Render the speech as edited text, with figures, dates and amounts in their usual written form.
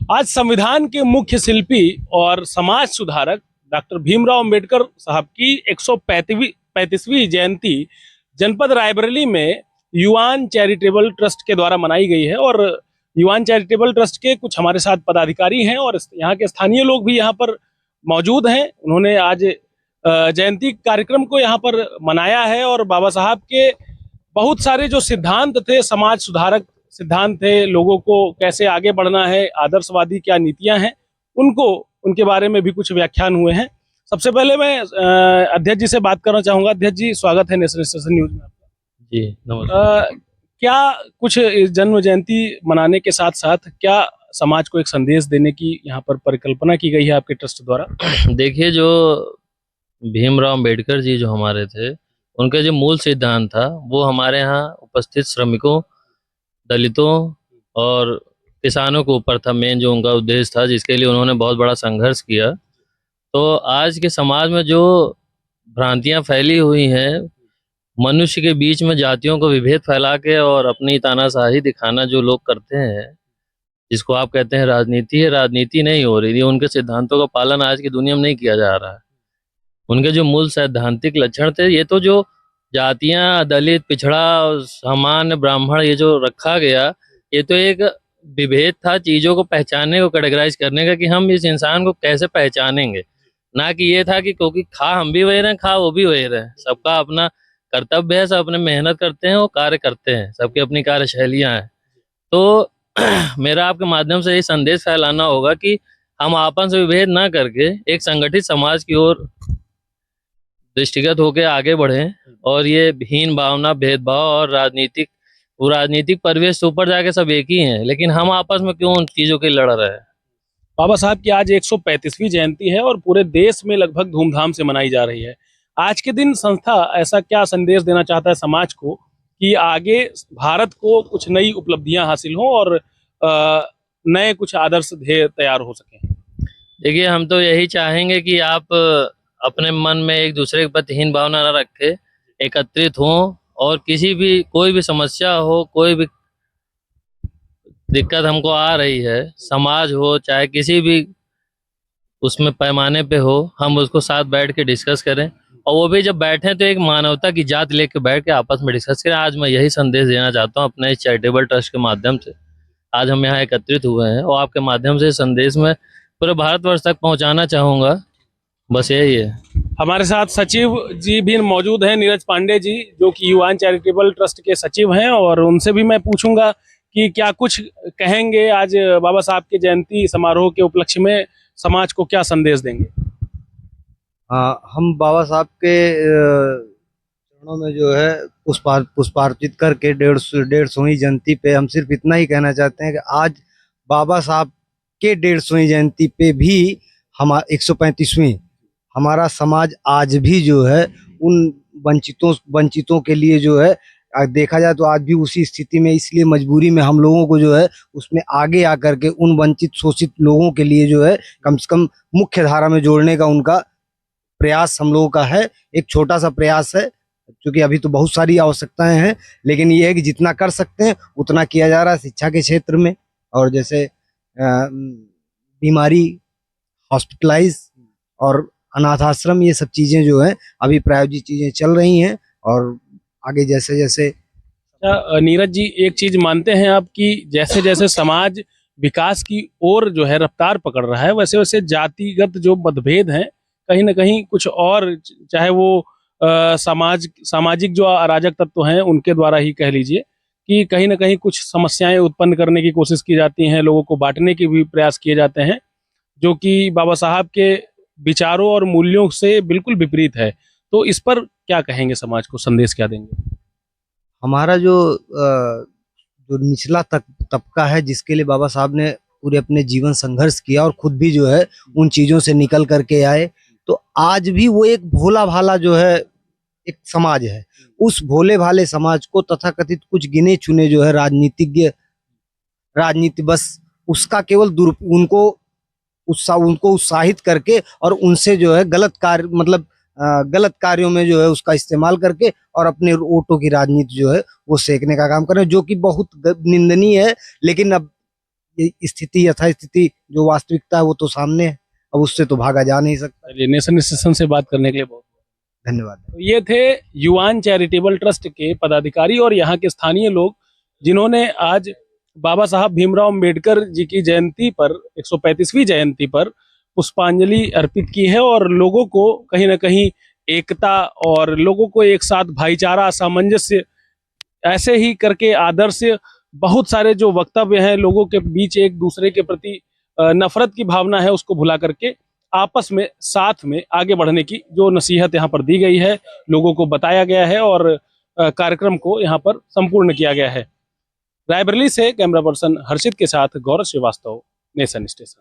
आज संविधान के मुख्य शिल्पी और समाज सुधारक डॉक्टर भीमराव अंबेडकर साहब की 135वीं जयंती जनपद रायबरेली में युवान चैरिटेबल ट्रस्ट के द्वारा मनाई गई है। और युवान चैरिटेबल ट्रस्ट के कुछ हमारे साथ पदाधिकारी हैं और यहाँ के स्थानीय लोग भी यहाँ पर मौजूद हैं। उन्होंने आज जयंती कार्यक्रम को यहाँ पर मनाया है और बाबा साहब के बहुत सारे जो सिद्धांत थे, समाज सुधारक सिद्धांत थे, लोगों को कैसे आगे बढ़ना है, आदर्शवादी क्या नीतियां हैं, उनके बारे में भी कुछ व्याख्यान हुए हैं। सबसे पहले मैं अध्यक्ष जी से बात करना चाहूंगा। अध्यक्ष जी, स्वागत है नेशनल स्टेशन न्यूज में आपका। जी नमस्कार। क्या कुछ जन्म जयंती मनाने के साथ साथ क्या समाज को एक संदेश देने की यहाँ पर परिकल्पना की गई है आपके ट्रस्ट द्वारा? देखिए, जो भीमराव अंबेडकर जी जो हमारे थे, उनका जो मूल सिद्धांत था वो हमारे यहाँ उपस्थित श्रमिकों, दलितों और किसानों के ऊपर था। मेन जो उनका उद्देश्य था, जिसके लिए उन्होंने बहुत बड़ा संघर्ष किया। तो आज के समाज में जो भ्रांतियां फैली हुई हैं, मनुष्य के बीच में जातियों को विभेद फैला के और अपनी तानाशाही दिखाना जो लोग करते हैं, जिसको आप कहते हैं राजनीति है, राजनीति नहीं हो रही है। उनके सिद्धांतों का पालन आज की दुनिया में नहीं किया जा रहा है। उनके जो मूल सैद्धांतिक लक्षण थे, ये तो जो जातियां, दलित, पिछड़ा, सामान्य, ब्राह्मण, ये जो रखा गया, ये तो एक विभेद था चीज़ों को पहचानने को, कैटेगराइज करने का कि हम इस इंसान को कैसे पहचानेंगे। ना कि ये था कि क्योंकि खा हम भी वही रहे, खा वो भी वही रहे। सबका अपना कर्तव्य है, सब अपने मेहनत करते हैं और कार्य करते हैं, सबकी अपनी कार्यशैलियाँ हैं। तो मेरा आपके माध्यम से ये संदेश फैलाना होगा कि हम आपस में विभेद ना करके एक संगठित समाज की ओर दृष्टिगत होकर आगे बढ़ें। और ये हीन भावना, भेदभाव और राजनीतिक परिवेश से ऊपर जाके सब एक ही हैं, लेकिन हम आपस में क्यों उन चीज़ों के लड़ रहे हैं। बाबा साहब की आज 135वीं जयंती है और पूरे देश में लगभग धूमधाम से मनाई जा रही है। आज के दिन संस्था ऐसा क्या संदेश देना चाहता है समाज को कि आगे भारत को कुछ नई उपलब्धियां हासिल हों और नए कुछ आदर्श ध्येय तैयार हो सकें? देखिए, हम तो यही चाहेंगे कि आप अपने मन में एक दूसरे के प्रति हीन भावना न रखें, एकत्रित हों और कोई भी समस्या हो, कोई भी दिक्कत हमको आ रही है, समाज हो चाहे किसी भी उसमें पैमाने पे हो, हम उसको साथ बैठ के डिस्कस करें। और वो भी जब बैठें तो एक मानवता की जात लेके बैठ के आपस में डिस्कस करें। आज मैं यही संदेश देना चाहता हूँ अपने चैरिटेबल ट्रस्ट के माध्यम से। आज हम यहाँ एकत्रित हुए हैं और आपके माध्यम से संदेश में पूरे भारतवर्ष तक पहुँचाना चाहूँगा। बस यही है। हमारे साथ सचिव जी भी मौजूद हैं, नीरज पांडे जी, जो कि युवान चैरिटेबल ट्रस्ट के सचिव हैं, और उनसे भी मैं पूछूंगा कि क्या कुछ कहेंगे आज बाबा साहब के जयंती समारोह के उपलक्ष्य में, समाज को क्या संदेश देंगे? हम बाबा साहब के चरणों में जो है पुष्पार्पित करके 150वीं जयंती पे हम सिर्फ इतना ही कहना चाहते हैं कि आज बाबा साहब के 150वीं जयंती पे भी हम 135वीं हमारा समाज आज भी जो है उन वंचितों के लिए जो है देखा जाए तो आज भी उसी स्थिति में, इसलिए मजबूरी में हम लोगों को जो है उसमें आगे आकर के उन वंचित शोषित लोगों के लिए जो है कम से कम मुख्य धारा में जोड़ने का उनका प्रयास हम लोगों का है। एक छोटा सा प्रयास है, क्योंकि अभी तो बहुत सारी आवश्यकताएं हैं, लेकिन ये है कि जितना कर सकते हैं उतना किया जा रहा है शिक्षा के क्षेत्र में। और जैसे बीमारी, हॉस्पिटलाइज और अनाथ आश्रम, ये सब चीज़ें जो है अभी प्रायोजित चीज़ें चल रही हैं। और आगे जैसे जैसे नीरज जी, एक चीज मानते हैं आप कि जैसे जैसे समाज विकास की ओर जो है रफ्तार पकड़ रहा है, वैसे वैसे जातिगत जो मतभेद हैं कहीं ना कहीं कुछ और, चाहे वो सामाजिक जो अराजक तत्व हैं उनके द्वारा ही कह लीजिए, कि कहीं ना कहीं कुछ समस्याएं उत्पन्न करने की कोशिश की जाती हैं, लोगों को बांटने के भी प्रयास किए जाते हैं, जो कि बाबा साहब के विचारों और मूल्यों से बिल्कुल विपरीत है। तो इस पर क्या कहेंगे, समाज को संदेश क्या देंगे? हमारा जो निचला तबका है, जिसके लिए बाबा साहब ने पूरे अपने जीवन संघर्ष किया और खुद भी जो है उन चीज़ों से निकल करके आए, तो आज भी वो एक भोला भाला जो है एक समाज है। उस भोले भाले समाज को तथाकथित कुछ गिने चुने जो है राजनीति बस उसका केवल उनको उत्साहित करके और उनसे जो है गलत गलत कार्यों में जो है उसका इस्तेमाल करके और अपने वोटों की राजनीति जो है वो सेकने का काम कर रहे हैं, जो कि बहुत निंदनीय है। लेकिन अब ये स्थिति यथास्थिति जो वास्तविकता है वो तो सामने है, अब उससे तो भागा जा नहीं सकता। चलिए, नेशन स्टेशन से बात करने के लिए बहुत धन्यवाद। तो ये थे युवान चैरिटेबल ट्रस्ट के पदाधिकारी और यहाँ के स्थानीय लोग, जिन्होंने आज बाबा साहब भीमराव अम्बेडकर जी की जयंती पर 135वीं जयंती पर पुष्पांजलि अर्पित की है और लोगों को कहीं ना कहीं एकता और लोगों को एक साथ भाईचारा, सामंजस्य, ऐसे ही करके आदर्श, बहुत सारे जो वक्तव्य हैं लोगों के बीच एक दूसरे के प्रति नफरत की भावना है उसको भुला करके आपस में साथ में आगे बढ़ने की जो नसीहत यहाँ पर दी गई है, लोगों को बताया गया है और कार्यक्रम को यहाँ पर संपूर्ण किया गया है। रायबरेली से कैमरा पर्सन हर्षित के साथ गौरव श्रीवास्तव, नेशन स्टेशन।